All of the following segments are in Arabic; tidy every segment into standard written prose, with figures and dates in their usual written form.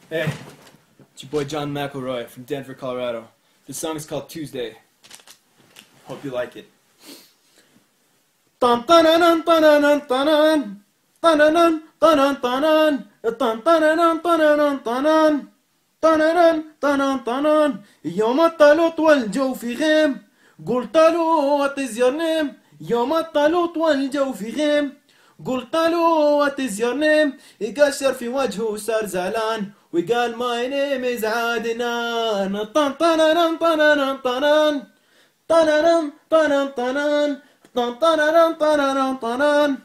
Hey, it's your boy John McElroy from Denver, Colorado. This song is called Tuesday. Hope you like it. يوم الطلوط والجو في غيم، قلت له what is your name. يوم الطلوط والجو في غيم، قلت له what is your name. يقشر في وجهه صار زعلان وقال my name is عدنان. طن طنن طنن طنن طنن طنن طنن طنن طنن طنن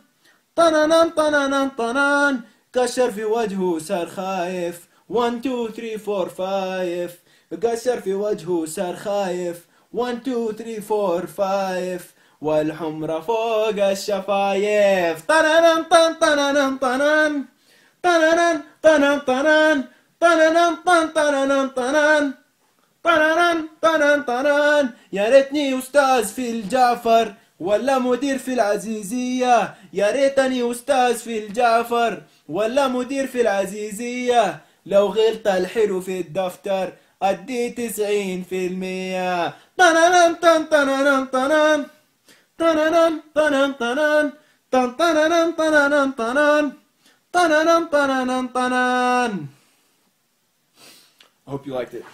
طنن طنن طنن. كشر في وجهه صار خايف 1 2 3 4 5. كشر في وجهه صار خايف 1 2 3 4 5. والحمرة فوق الشفايف. طنن طن طنن طنن طنن طنن طنن طنن طنن طنن طنن طنن طنن. يا ريتني أستاذ في الجعفر ولا مدير في العزيزية. يا ريتني أستاذ في الجعفر ولا مدير في العزيزية. لو غلط الحلو في الدفتر أدي 90%. طنن طن طنن طنن طنن طنن طنن طنن طنن طنن طنن طنن طنن. I hope you liked it.